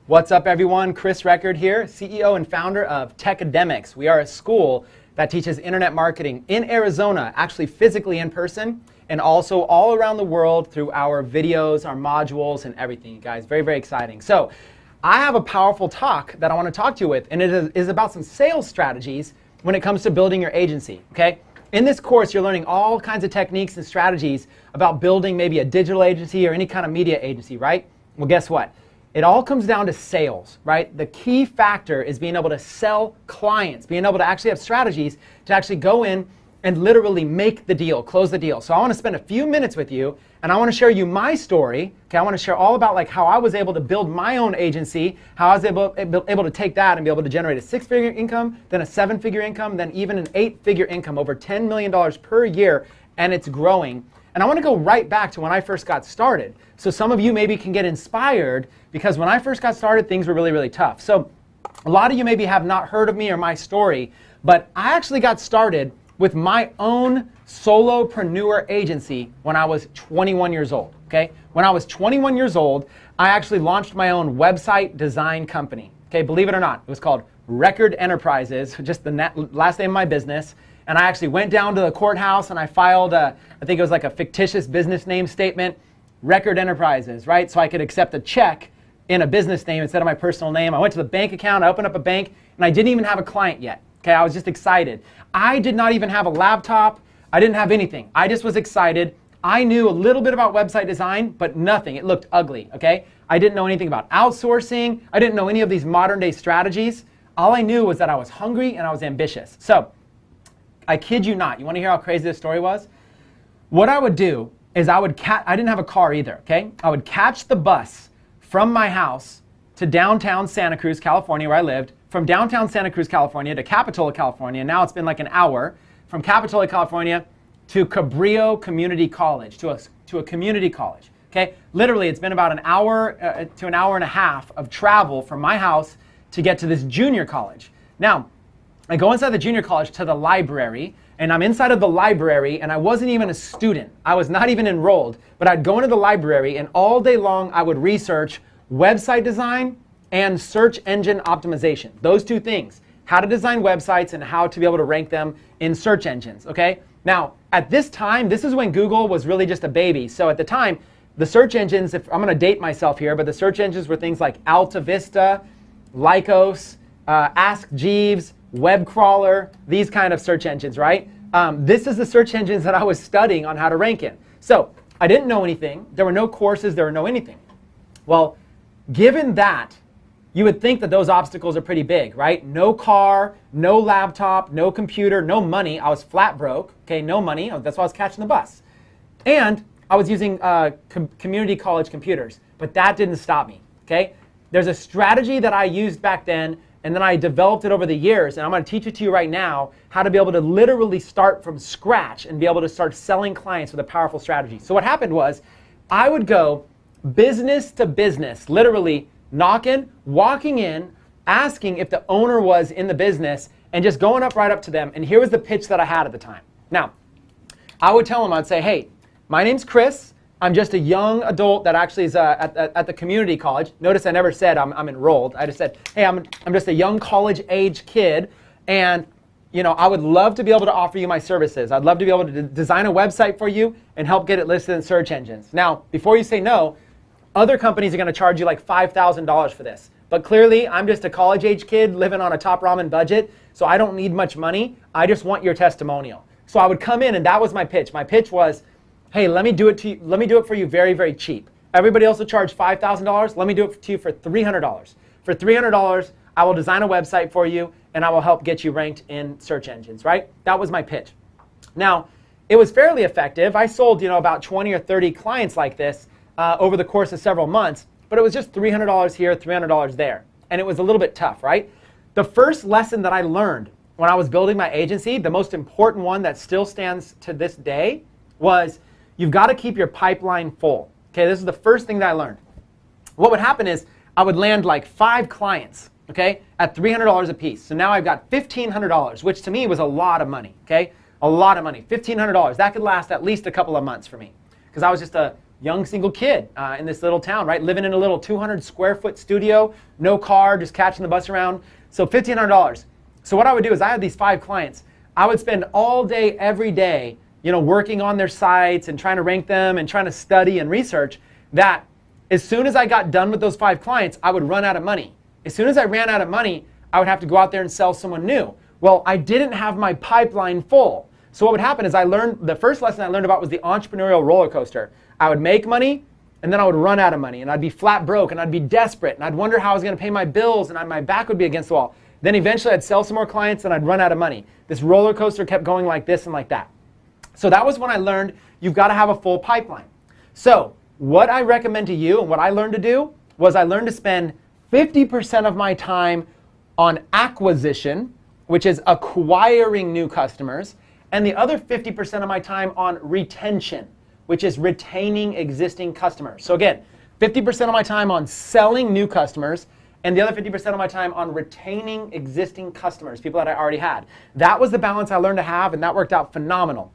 What's up, everyone? Chris Record here, CEO and founder of Techademics. We are a school that teaches internet marketing in Arizona, actually physically in person, and also all around the world through our videos, our modules, and everything, you guys. Very, very exciting. So I have a powerful talk that I want to talk to you with, and it is about some sales strategies when it comes to building your agency, okay? In this course, you're learning all kinds of techniques and strategies about building maybe a digital agency or any kind of media agency, right? Well, guess what? It all comes down to sales, right? The key factor is being able to sell clients, being able to actually have strategies to actually go in and literally make the deal, close the deal. So I want to spend a few minutes with you, and I want to share you my story. Okay, I want to share all about like how I was able to build my own agency, how I was able to take that and be able to generate a 6-figure income, then a 7-figure income, then even an 8-figure income, over $10 million per year, and it's growing. And I want to go right back to when I first got started. So some of you maybe can get inspired, because when I first got started, things were really, really tough. So a lot of you maybe have not heard of me or my story, but I actually got started with my own solopreneur agency when I was 21 years old, okay? When I was 21 years old, I actually launched my own website design company, okay? Believe it or not, it was called Record Enterprises, just the last name of my business. And I actually went down to the courthouse and I filed I think it was like a fictitious business name statement, Record Enterprises, right? So I could accept a check in a business name instead of my personal name. I went to the bank account, I opened up a bank, and I didn't even have a client yet. Okay, I was just excited. I did not even have a laptop. I didn't have anything. I just was excited. I knew a little bit about website design, but nothing. It looked ugly, okay? I didn't know anything about outsourcing. I didn't know any of these modern day strategies. All I knew was that I was hungry and I was ambitious. So, I kid you not. You want to hear how crazy this story was? What I would do is I didn't have a car either, okay? I would catch the bus from my house to downtown Santa Cruz, California, where I lived, from downtown Santa Cruz, California to Capitola, California. Now it's been like an hour from Capitola, California to Cabrillo Community College, to a community college, okay? Literally, it's been about an hour to an hour and a half of travel from my house to get to this junior college. Now, I go inside the junior college to the library, and I'm inside of the library, and I wasn't even a student. I was not even enrolled, but I'd go into the library, and all day long I would research website design and search engine optimization. Those two things, how to design websites and how to be able to rank them in search engines, okay? Now, at this time, this is when Google was really just a baby. So at the time, the search engines, I'm gonna date myself here, but the search engines were things like Alta Vista, Lycos, Ask Jeeves, Web Crawler, these kind of search engines, right? This is the search engines that I was studying on how to rank in. So I didn't know anything. There were no courses, there were no anything. Well, given that, you would think that those obstacles are pretty big, right? No car, no laptop, no computer, no money. I was flat broke, okay, no money. That's why I was catching the bus. And I was using community college computers, but that didn't stop me, okay? There's a strategy that I used back then, and then I developed it over the years, and I'm going to teach it to you right now, how to be able to literally start from scratch and be able to start selling clients with a powerful strategy. So what happened was, I would go business to business, literally knocking, walking in, asking if the owner was in the business, and just going right up to them. And here was the pitch that I had at the time. Now, I would tell them, I'd say, hey, my name's Chris. I'm just a young adult that actually is at the community college. Notice I never said I'm enrolled. I just said, hey, I'm just a young college-age kid, and you know, I would love to be able to offer you my services. I'd love to be able to design a website for you and help get it listed in search engines. Now, before you say no, other companies are going to charge you like $5,000 for this. But clearly, I'm just a college-age kid living on a top ramen budget, so I don't need much money. I just want your testimonial. So I would come in, and that was my pitch. My pitch was, hey, let me do it for you very, very cheap. Everybody else will charge $5,000. Let me do it to you for $300. For $300, I will design a website for you, and I will help get you ranked in search engines, right? That was my pitch. Now, it was fairly effective. I sold, about 20 or 30 clients like this over the course of several months, but it was just $300 here, $300 there. And it was a little bit tough, right? The first lesson that I learned when I was building my agency, the most important one that still stands to this day, was you've got to keep your pipeline full. Okay, this is the first thing that I learned. What would happen is I would land like 5 clients, okay, at $300 a piece. So now I've got $1,500, which to me was a lot of money, okay? A lot of money, $1,500. That could last at least a couple of months for me, because I was just a young single kid in this little town, right? Living in a little 200 square foot studio, no car, just catching the bus around. So $1,500. So what I would do is I had these 5 clients. I would spend all day, every day, working on their sites and trying to rank them and trying to study and research that as soon as I got done with those 5 clients, I would run out of money. As soon as I ran out of money, I would have to go out there and sell someone new. Well, I didn't have my pipeline full. So what would happen is the first lesson I learned about was the entrepreneurial roller coaster. I would make money, and then I would run out of money, and I'd be flat broke, and I'd be desperate, and I'd wonder how I was going to pay my bills, and my back would be against the wall. Then eventually I'd sell some more clients, and I'd run out of money. This roller coaster kept going like this and like that. So that was when I learned you've got to have a full pipeline. So what I recommend to you and what I learned to do was I learned to spend 50% of my time on acquisition, which is acquiring new customers, and the other 50% of my time on retention, which is retaining existing customers. So again, 50% of my time on selling new customers, and the other 50% of my time on retaining existing customers, people that I already had. That was the balance I learned to have, and that worked out phenomenal.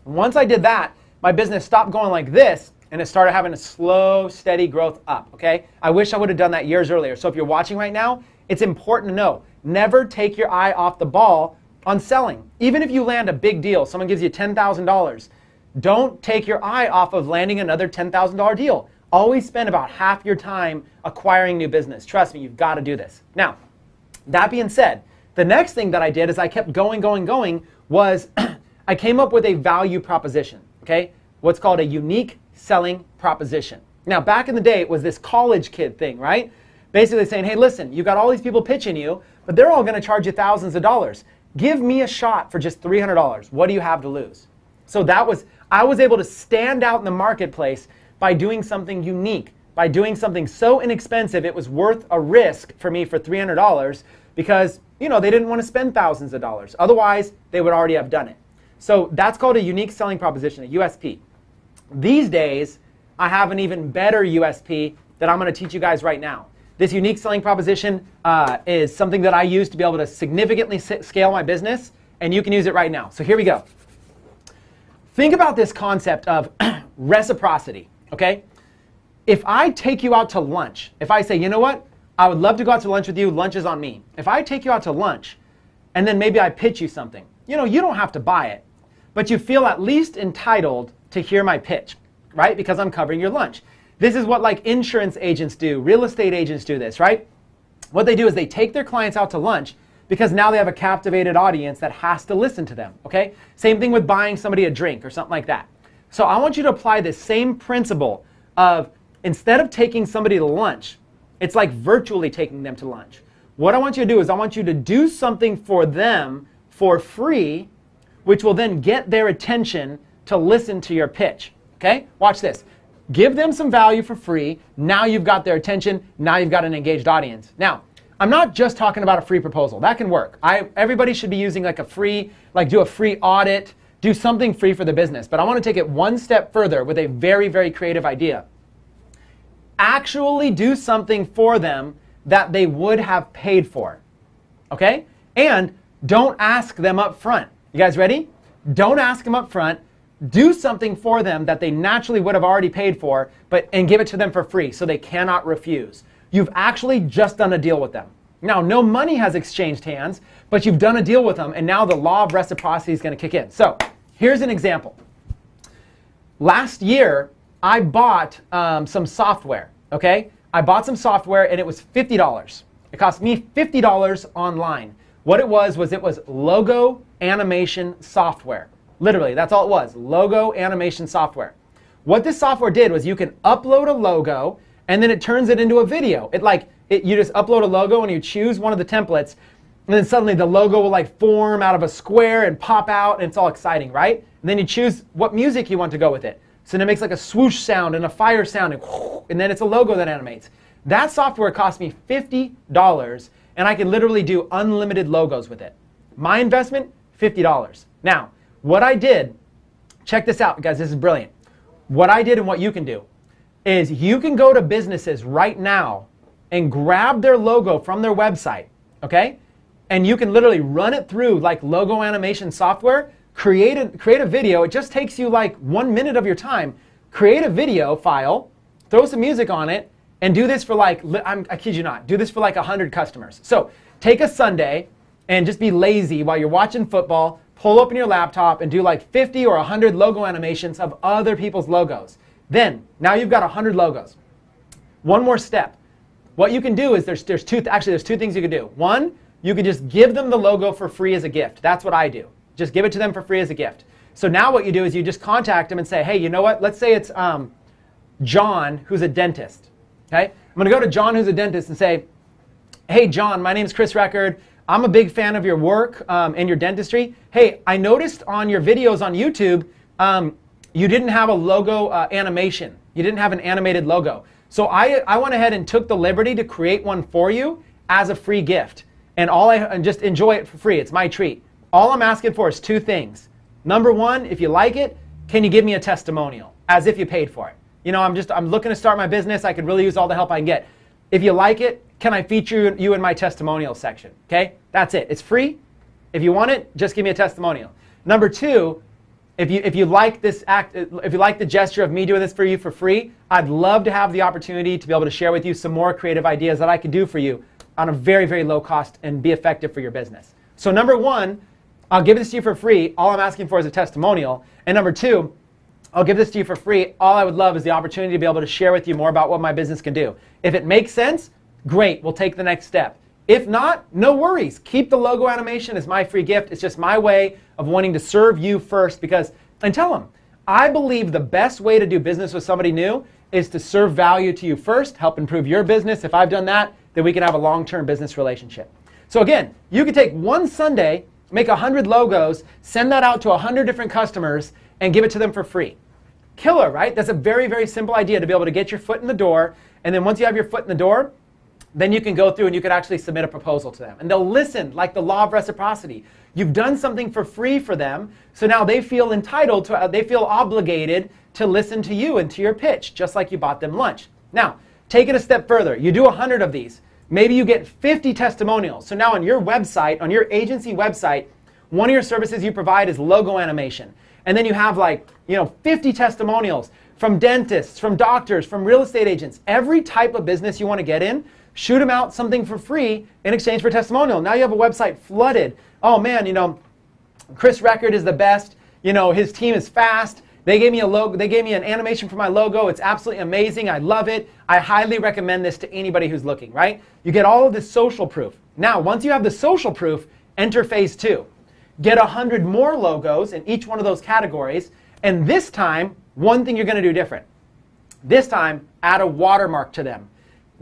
Once I did that, my business stopped going like this, and it started having a slow, steady growth up, okay? I wish I would have done that years earlier. So if you're watching right now, it's important to know, never take your eye off the ball on selling. Even if you land a big deal, someone gives you $10,000, don't take your eye off of landing another $10,000 deal. Always spend about half your time acquiring new business. Trust me, you've got to do this. Now, that being said, the next thing that I did is I kept going, was I came up with a value proposition, okay? What's called a unique selling proposition. Now, back in the day, it was this college kid thing, right? Basically saying, hey, listen, you got all these people pitching you, but they're all going to charge you thousands of dollars. Give me a shot for just $300. What do you have to lose? So I was able to stand out in the marketplace by doing something unique, by doing something so inexpensive it was worth a risk for me for $300 because, they didn't want to spend thousands of dollars. Otherwise, they would already have done it. So that's called a unique selling proposition, a USP. These days, I have an even better USP that I'm going to teach you guys right now. This unique selling proposition is something that I use to be able to significantly scale my business, and you can use it right now. So here we go. Think about this concept of reciprocity, okay? If I take you out to lunch, if I say, you know what, I would love to go out to lunch with you, lunch is on me. If I take you out to lunch, and then maybe I pitch you something, you don't have to buy it, but you feel at least entitled to hear my pitch, right? Because I'm covering your lunch. This is what like insurance agents do, real estate agents do this, right? What they do is they take their clients out to lunch because now they have a captivated audience that has to listen to them, okay? Same thing with buying somebody a drink or something like that. So I want you to apply this same principle of instead of taking somebody to lunch, it's like virtually taking them to lunch. What I want you to do is I want you to do something for them for free, which will then get their attention to listen to your pitch, okay? Watch this. Give them some value for free. Now you've got their attention. Now you've got an engaged audience. Now, I'm not just talking about a free proposal. That can work. Everybody should be using like a free, do a free audit, do something free for the business. But I want to take it one step further with a very, very creative idea. Actually do something for them that they would have paid for, okay? And don't ask them up front. You guys ready? Don't ask them up front. Do something for them that they naturally would have already paid for, and give it to them for free so they cannot refuse. You've actually just done a deal with them. Now, no money has exchanged hands, but you've done a deal with them, and now the law of reciprocity is going to kick in. So here's an example. Last year, I bought some software, okay? I bought some software, and it was $50. It cost me $50 online. What it was logo animation software. Literally, that's all it was, logo animation software. What this software did was you can upload a logo and then it turns it into a video. You just upload a logo and you choose one of the templates and then suddenly the logo will form out of a square and pop out and it's all exciting, right? And then you choose what music you want to go with it. So then it makes like a swoosh sound and a fire sound and then it's a logo that animates. That software cost me $50 and I could literally do unlimited logos with it. My investment, $50. Now, what I did, check this out, guys, this is brilliant. What I did and what you can do is you can go to businesses right now and grab their logo from their website, okay? And you can literally run it through like logo animation software, create a video. It just takes you like 1 minute of your time. create a video file, throw some music on it, and do this for like, I kid you not, do this for like 100 customers. So take a Sunday and just be lazy while you're watching football, pull open your laptop and do like 50 or 100 logo animations of other people's logos. Then, now you've got 100 logos. One more step. What you can do is there's two things you can do. One, you can just give them the logo for free as a gift. That's what I do. Just give it to them for free as a gift. So now what you do is you just contact them and say, hey, you know what? Let's say it's John, who's a dentist. Okay? I'm going to go to John, who's a dentist, and say, hey, John, my name is Chris Record. I'm a big fan of your work and your dentistry. Hey, I noticed on your videos on YouTube, you didn't have a logo animation. You didn't have an animated logo. So I went ahead and took the liberty to create one for you as a free gift. And just enjoy it for free. It's my treat. All I'm asking for is two things. Number one, if you like it, can you give me a testimonial as if you paid for it? You know, I'm looking to start my business. I could really use all the help I can get. If you like it, can I feature you in my testimonial section? Okay, that's it. It's free. If you want it, just give me a testimonial. Number two, if you like this act, if you like the gesture of me doing this for you for free, I'd love to have the opportunity to be able to share with you some more creative ideas that I could do for you on a very, very low cost and be effective for your business. So number one, I'll give this to you for free. All I'm asking for is a testimonial. And number two, I'll give this to you for free. All I would love is the opportunity to be able to share with you more about what my business can do. If it makes sense, great, we'll take the next step. If not, no worries. Keep the logo animation as my free gift. It's just my way of wanting to serve you first and tell them, I believe the best way to do business with somebody new is to serve value to you first, help improve your business. If I've done that, then we can have a long-term business relationship. So again, you could take one Sunday, make 100 logos, send that out to 100 different customers, and give it to them for free. Killer, right? That's a very, very simple idea to be able to get your foot in the door. And then once you have your foot in the door, then you can go through and you can actually submit a proposal to them. And they'll listen, like the law of reciprocity. You've done something for free for them, so now they feel entitled to, they feel obligated to listen to you and to your pitch, just like you bought them lunch. Now, take it a step further. You do 100 of these. Maybe you get 50 testimonials. So now on your website, on your agency website, one of your services you provide is logo animation. And then you have 50 testimonials from dentists, from doctors, from real estate agents. Every type of business you want to get in, shoot them out something for free in exchange for a testimonial. Now you have a website flooded. Oh man, Chris Record is the best. His team is fast. They gave me a logo. They gave me an animation for my logo. It's absolutely amazing. I love it. I highly recommend this to anybody who's looking, right? You get all of this social proof. Now, once you have the social proof, enter phase 2. Get 100 more logos in each one of those categories. And this time, one thing you're going to do different. This time, add a watermark to them.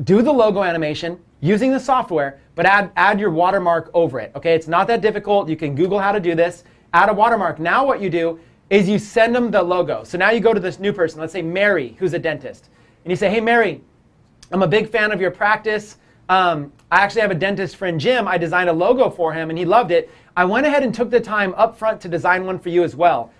Do the logo animation using the software, but add your watermark over it. Okay, it's not that difficult. You can Google how to do this. Add a watermark. Now what you do is you send them the logo. So now you go to this new person, let's say Mary, who's a dentist. And you say, hey Mary, I'm a big fan of your practice. I actually have a dentist friend, Jim. I designed a logo for him and he loved it. I went ahead and took the time up front to design one for you as well.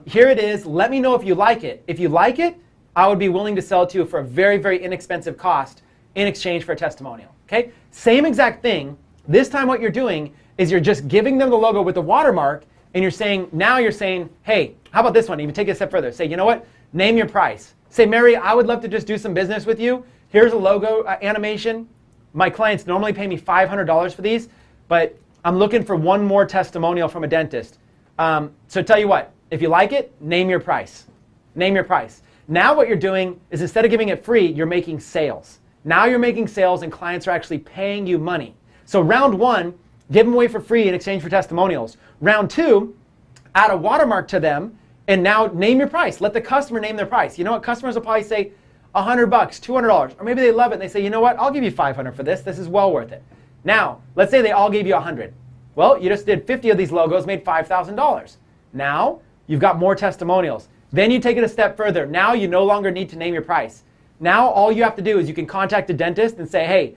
Here it is. Let me know if you like it. If you like it, I would be willing to sell it to you for a very, very inexpensive cost in exchange for a testimonial. Okay? Same exact thing. This time what you're doing is you're just giving them the logo with the watermark, and you're saying, hey, how about this one? Even take it a step further. Say, you know what? Name your price. Say, Mary, I would love to just do some business with you. Here's a logo animation. My clients normally pay me $500 for these, but I'm looking for one more testimonial from a dentist. So tell you what, if you like it, name your price. Name your price. Now what you're doing is instead of giving it free, you're making sales. Now you're making sales and clients are actually paying you money. So round 1, give them away for free in exchange for testimonials. Round 2, add a watermark to them and now name your price. Let the customer name their price. You know what? Customers will probably say $100, $200, or maybe they love it and they say, you know what? I'll give you $500 for this. This is well worth it. Now, let's say they all gave you $100. Well, you just did 50 of these logos, made $5,000. Now, you've got more testimonials. Then you take it a step further. Now you no longer need to name your price. Now all you have to do is you can contact a dentist and say, hey,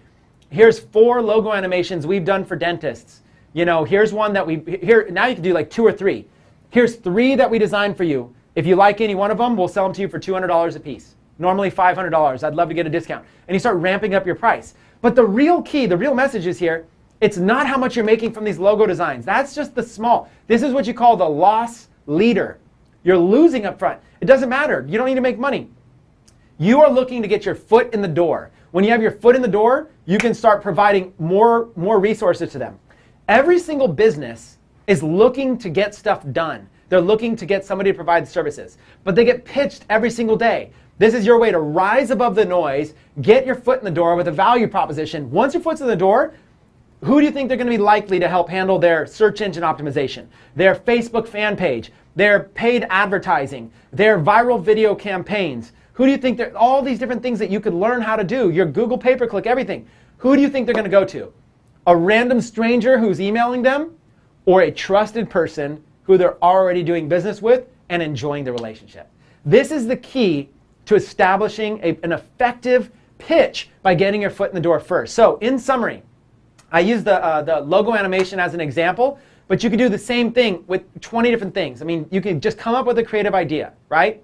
here's 4 logo animations we've done for dentists. Here's one that now you can do like 2 or 3. Here's 3 that we designed for you. If you like any one of them, we'll sell them to you for $200 a piece. Normally $500. I'd love to get a discount. And you start ramping up your price. But the real key, the real message is here, it's not how much you're making from these logo designs. That's just the small. This is what you call the loss leader. You're losing up front. It doesn't matter. You don't need to make money. You are looking to get your foot in the door. When you have your foot in the door, you can start providing more resources to them. Every single business is looking to get stuff done. They're looking to get somebody to provide services, but they get pitched every single day. This is your way to rise above the noise, get your foot in the door with a value proposition. Once your foot's in the door, who do you think they're going to be likely to help handle their search engine optimization, their Facebook fan page, their paid advertising, their viral video campaigns? Who do you think they're, all these different things that you could learn how to do, your Google pay-per-click, everything. Who do you think they're going to go to? A random stranger who's emailing them, or a trusted person who they're already doing business with and enjoying the relationship? This is the key to establishing an effective pitch by getting your foot in the door first. So in summary, I use the logo animation as an example, but you can do the same thing with 20 different things. I mean, you can just come up with a creative idea, right?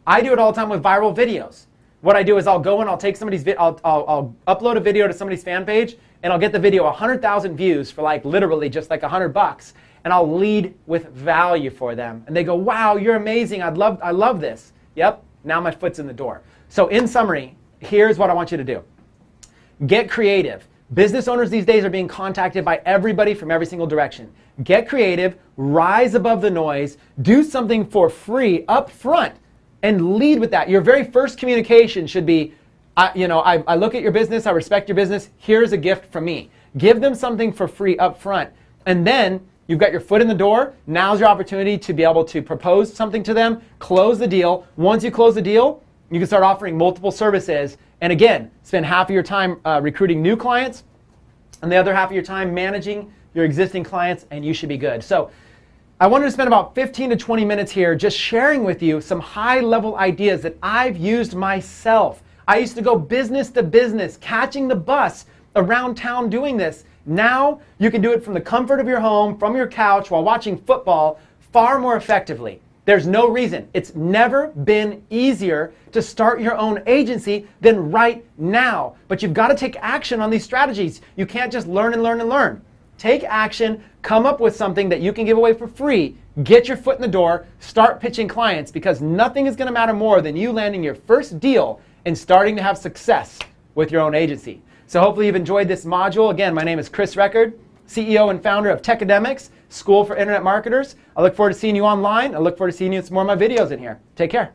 I do it all the time with viral videos. What I do is I'll go and I'll take somebody's I'll upload a video to somebody's fan page, and I'll get the video 100,000 views for like literally just like $100, and I'll lead with value for them. And they go, wow, you're amazing. I love this. Yep, now my foot's in the door. So in summary, here's what I want you to do. Get creative. Business owners these days are being contacted by everybody from every single direction. Get creative, rise above the noise, do something for free up front, and lead with that. Your very first communication should be, I look at your business, I respect your business, here's a gift from me. Give them something for free up front. And then you've got your foot in the door. Now's your opportunity to be able to propose something to them, close the deal. Once you close the deal, you can start offering multiple services. And again, spend half of your time recruiting new clients and the other half of your time managing your existing clients, and you should be good. So I wanted to spend about 15 to 20 minutes here just sharing with you some high-level ideas that I've used myself. I used to go business to business, catching the bus around town doing this. Now you can do it from the comfort of your home, from your couch, while watching football far more effectively. There's no reason. It's never been easier to start your own agency than right now. But you've got to take action on these strategies. You can't just learn and learn and learn. Take action, come up with something that you can give away for free, get your foot in the door, start pitching clients, because nothing is going to matter more than you landing your first deal and starting to have success with your own agency. So hopefully you've enjoyed this module. Again, my name is Chris Record, CEO and founder of Techademics, School for Internet Marketers. I look forward to seeing you online. I look forward to seeing you in some more of my videos in here. Take care.